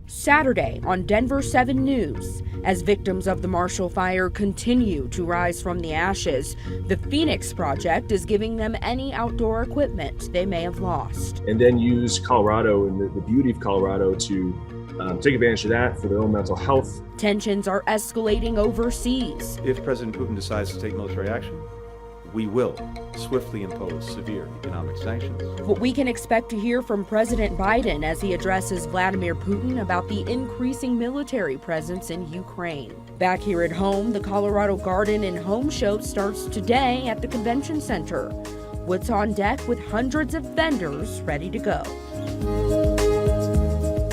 Saturday on Denver 7 News. As victims of the Marshall Fire continue to rise from the ashes, the Phoenix Project is giving them any outdoor equipment they may have lost. And then use Colorado and the beauty of Colorado to take advantage of that for their own mental health. Tensions are escalating overseas. If President Putin decides to take military action, we will swiftly impose severe economic sanctions. What we can expect to hear from President Biden as he addresses Vladimir Putin about the increasing military presence in Ukraine. Back here at home, the Colorado Garden and Home Show starts today at the Convention Center. What's on deck with hundreds of vendors ready to go.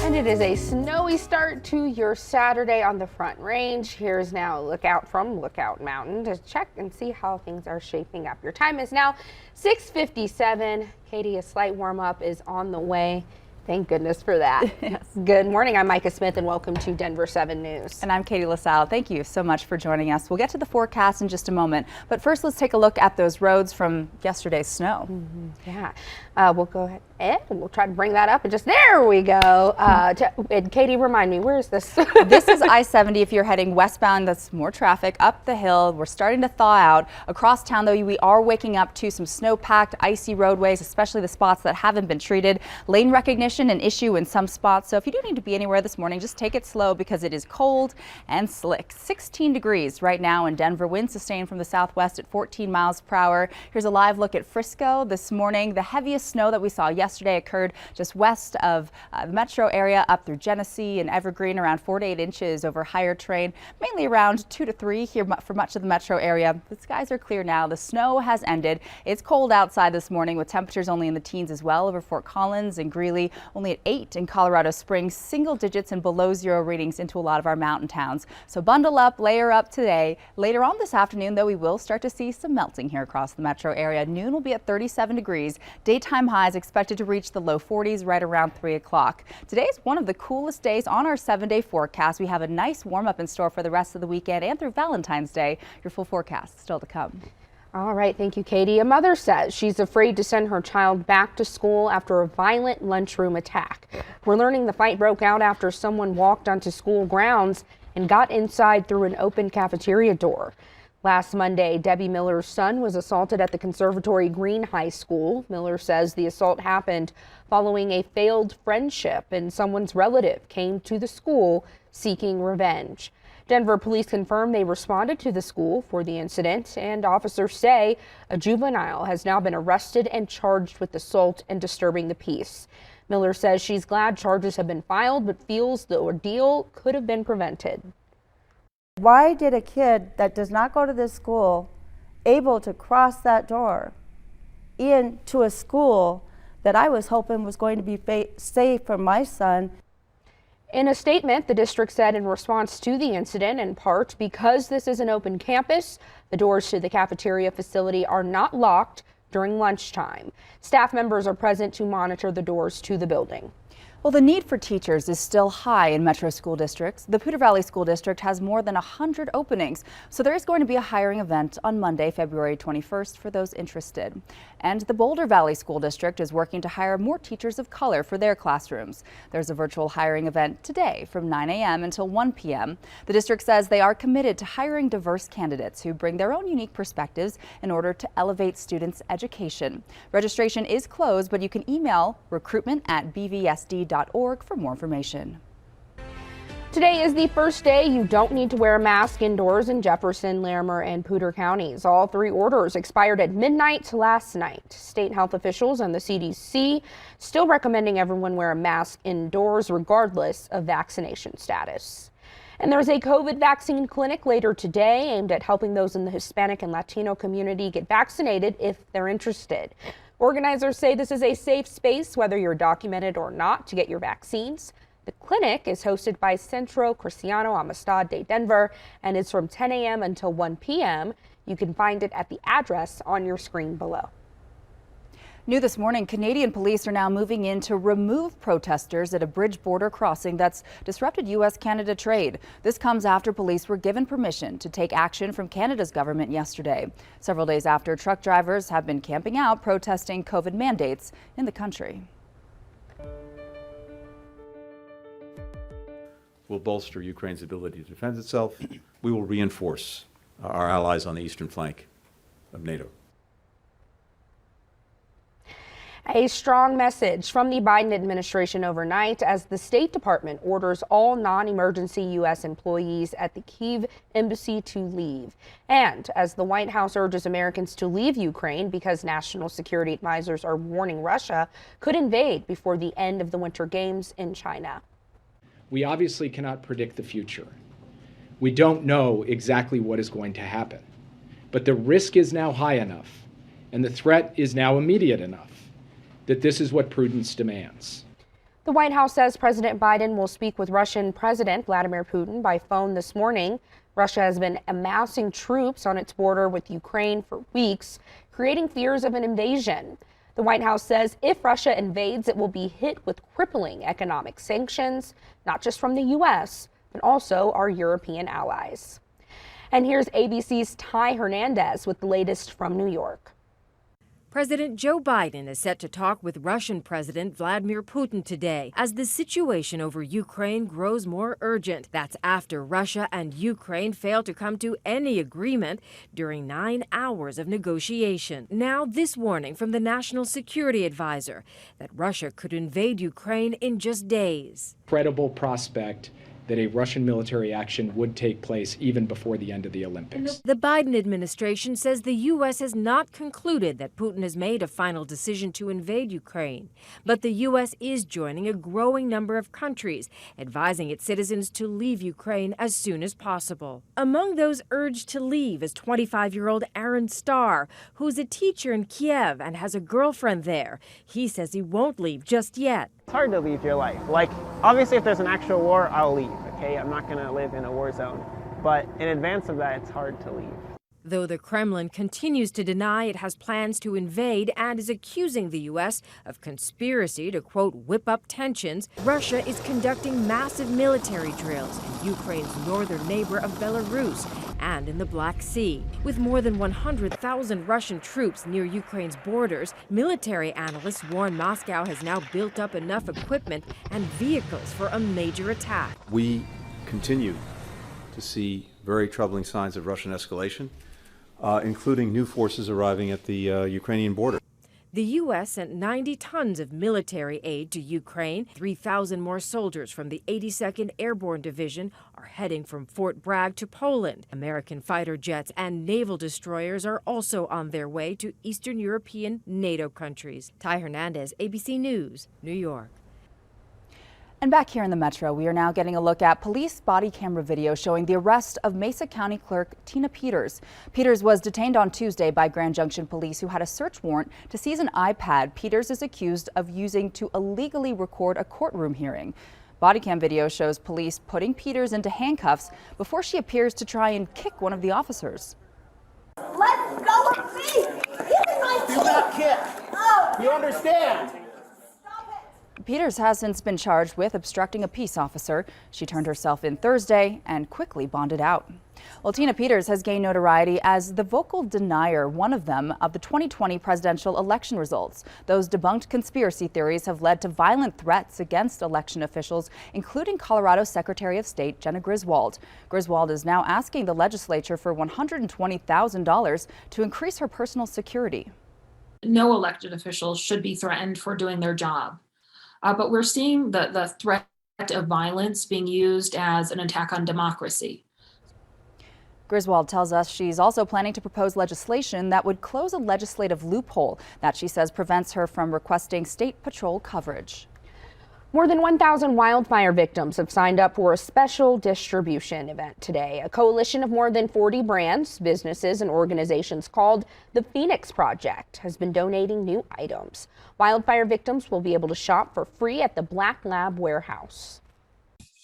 And it is a snowy start to your Saturday on the Front Range. Here's now a lookout from Lookout Mountain to check and see how things are shaping up. Your time is now 6:57. Katie, a slight warm up is on the way. Thank goodness for that. Yes. Good morning. I'm Micah Smith and welcome to Denver 7 News. And I'm Katie LaSalle. Thank you so much for joining us. We'll get to the forecast in just a moment. But first, let's take a look at those roads from yesterday's snow. Yeah, we'll go ahead and we'll try to bring that up and just there we go. And Katie, remind me, where is this? This is I-70 if you're heading westbound. That's more traffic up the hill. We're starting to thaw out. Across town, though, we are waking up to some snow-packed, icy roadways, especially the spots that haven't been treated. Lane recognition an issue in some spots, so if you do need to be anywhere this morning, just take it slow because it is cold and slick. 16 degrees right now in Denver. Winds sustained from the southwest at 14 miles per hour. Here's a live look at Frisco this morning. The heaviest snow that we saw yesterday occurred just west of the metro area up through Genesee and Evergreen, around 4 to 8 inches over higher terrain, mainly around 2 to 3 here for much of the metro area. The skies are clear now. The snow has ended. It's cold outside this morning with temperatures only in the teens as well over Fort Collins and Greeley. Only at 8 in Colorado Springs, single digits and below zero readings into a lot of our mountain towns. So bundle up, layer up today. Later on this afternoon, though, we will start to see some melting here across the metro area. Noon will be at 37 degrees. Daytime highs expected to reach the low 40s right around 3 o'clock. Today is one of the coolest days on our 7-day forecast. We have a nice warm up in store for the rest of the weekend and through Valentine's Day. Your full forecast still to come. All right, thank you, Katie. A mother says she's afraid to send her child back to school after a violent lunchroom attack. We're learning the fight broke out after someone walked onto school grounds and got inside through an open cafeteria door. Last Monday, Debbie Miller's son was assaulted at the Conservatory Green High School. Miller says the assault happened following a failed friendship and someone's relative came to the school seeking revenge. Denver police confirmed they responded to the school for the incident, and officers say a juvenile has now been arrested and charged with assault and disturbing the peace. Miller says she's glad charges have been filed, but feels the ordeal could have been prevented. Why did a kid that does not go to this school able to cross that door into a school that I was hoping was going to be safe for my son? In a statement, the district said in response to the incident, in part because this is an open campus, the doors to the cafeteria facility are not locked during lunchtime. Staff members are present to monitor the doors to the building. Well, the need for teachers is still high in metro school districts. The Poudre Valley School District has more than 100 openings, so there is going to be a hiring event on Monday, February 21st for those interested. And the Boulder Valley School District is working to hire more teachers of color for their classrooms. There's a virtual hiring event today from 9 a.m. until 1 p.m. The district says they are committed to hiring diverse candidates who bring their own unique perspectives in order to elevate students' education. Registration is closed, but you can email recruitment@bvsd.org for more information. Today is the first day you don't need to wear a mask indoors in Jefferson, Larimer, and Poudre counties. All 3 orders expired at midnight last night. State health officials and the CDC still recommending everyone wear a mask indoors regardless of vaccination status. And there's a COVID vaccine clinic later today aimed at helping those in the Hispanic and Latino community get vaccinated if they're interested. Organizers say this is a safe space, whether you're documented or not, to get your vaccines. The clinic is hosted by Centro Cristiano Amistad de Denver and is from 10 a.m. until 1 p.m. You can find it at the address on your screen below. New this morning, Canadian police are now moving in to remove protesters at a bridge border crossing that's disrupted U.S.-Canada trade. This comes after police were given permission to take action from Canada's government yesterday, several days after truck drivers have been camping out protesting COVID mandates in the country. will bolster Ukraine's ability to defend itself. We will reinforce our allies on the eastern flank of NATO. A strong message from the Biden administration overnight as the State Department orders all non-emergency U.S. employees at the Kyiv embassy to leave. And as the White House urges Americans to leave Ukraine because national security advisors are warning Russia could invade before the end of the Winter Games in China. We obviously cannot predict the future. We don't know exactly what is going to happen. But the risk is now high enough, and the threat is now immediate enough, that this is what prudence demands. The White House says President Biden will speak with Russian President Vladimir Putin by phone this morning. Russia has been amassing troops on its border with Ukraine for weeks, creating fears of an invasion. The White House says if Russia invades, it will be hit with crippling economic sanctions, not just from the U.S., but also our European allies. And here's ABC's Ty Hernandez with the latest from New York. President Joe Biden is set to talk with Russian President Vladimir Putin today as the situation over Ukraine grows more urgent. That's after Russia and Ukraine failed to come to any agreement during 9 hours of negotiation. Now, this warning from the National Security Advisor that Russia could invade Ukraine in just days. Credible prospect that a Russian military action would take place even before the end of the Olympics. The Biden administration says the U.S. has not concluded that Putin has made a final decision to invade Ukraine. But the U.S. is joining a growing number of countries, advising its citizens to leave Ukraine as soon as possible. Among those urged to leave is 25-year-old Aaron Starr, who's a teacher in Kiev and has a girlfriend there. He says he won't leave just yet. It's hard to leave your life. Like, obviously if there's an actual war, I'll leave, okay? I'm not gonna live in a war zone. But in advance of that, it's hard to leave. Though the Kremlin continues to deny it has plans to invade and is accusing the U.S. of conspiracy to, quote, whip up tensions, Russia is conducting massive military drills in Ukraine's northern neighbor of Belarus and in the Black Sea. With more than 100,000 Russian troops near Ukraine's borders, military analysts warn Moscow has now built up enough equipment and vehicles for a major attack. We continue to see very troubling signs of Russian escalation, including new forces arriving at the Ukrainian border. The U.S. sent 90 tons of military aid to Ukraine. 3,000 more soldiers from the 82nd Airborne Division are heading from Fort Bragg to Poland. American fighter jets and naval destroyers are also on their way to Eastern European NATO countries. Ty Hernandez, ABC News, New York. And back here in the Metro, we are now getting a look at police body camera video showing the arrest of Mesa County Clerk Tina Peters. Peters was detained on Tuesday by Grand Junction police who had a search warrant to seize an iPad Peters is accused of using to illegally record a courtroom hearing. Body cam video shows police putting Peters into handcuffs before she appears to try and kick one of the officers. Let go of me! Give me my Do not kick! Oh. You understand? Peters has since been charged with obstructing a peace officer. She turned herself in Thursday and quickly bonded out. Well, Tina Peters has gained notoriety as the vocal denier, one of them, of the 2020 presidential election results. Those debunked conspiracy theories have led to violent threats against election officials, including Colorado Secretary of State Jena Griswold. Griswold is now asking the legislature for $120,000 to increase her personal security. No elected officials should be threatened for doing their job. But we're seeing the threat of violence being used as an attack on democracy. Griswold tells us she's also planning to propose legislation that would close a legislative loophole that she says prevents her from requesting state patrol coverage. More than 1,000 wildfire victims have signed up for a special distribution event today. A coalition of more than 40 brands, businesses, and organizations called the Phoenix Project has been donating new items. Wildfire victims will be able to shop for free at the Black Lab warehouse.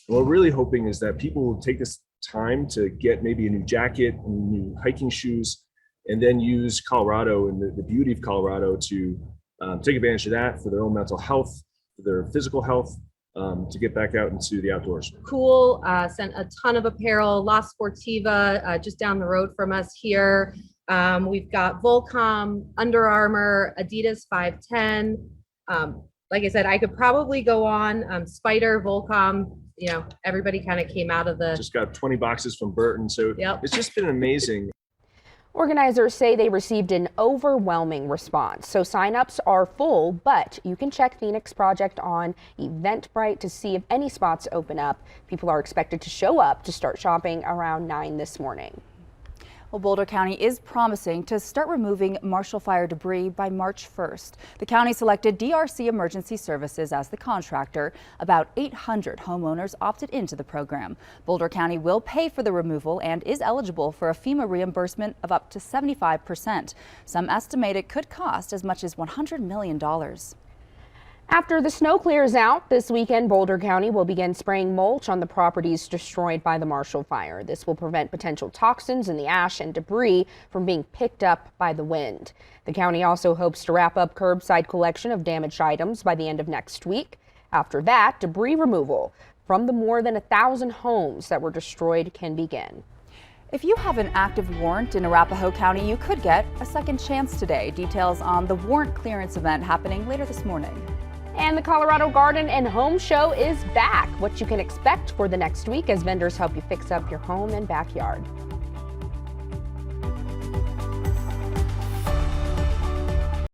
What we're really hoping is that people will take this time to get maybe a new jacket, new hiking shoes, and then use Colorado and the beauty of Colorado to take advantage of that for their own mental health, their physical health, to get back out into the outdoors. Cool sent a ton of apparel. La Sportiva, just down the road from us here. We've got Volcom, Under Armour, Adidas 510. Like I said, I could probably go on. Spider, Volcom, you know, everybody kind of came out of the. Just got 20 boxes from Burton. So Yep. It's just been amazing. Organizers say they received an overwhelming response, so signups are full, but you can check Phoenix Project on Eventbrite to see if any spots open up. People are expected to show up to start shopping around 9 this morning. Well, Boulder County is promising to start removing Marshall Fire debris by March 1st. The county selected DRC Emergency Services as the contractor. About 800 homeowners opted into the program. Boulder County will pay for the removal and is eligible for a FEMA reimbursement of up to 75%. Some estimate it could cost as much as $100 million. After the snow clears out this weekend, Boulder County will begin spraying mulch on the properties destroyed by the Marshall Fire. This will prevent potential toxins in the ash and debris from being picked up by the wind. The county also hopes to wrap up curbside collection of damaged items by the end of next week. After that, debris removal from the more than 1,000 homes that were destroyed can begin. If you have an active warrant in Arapahoe County, you could get a second chance today. Details on the warrant clearance event happening later this morning. And the Colorado Garden and Home Show is back. What you can expect for the next week as vendors help you fix up your home and backyard.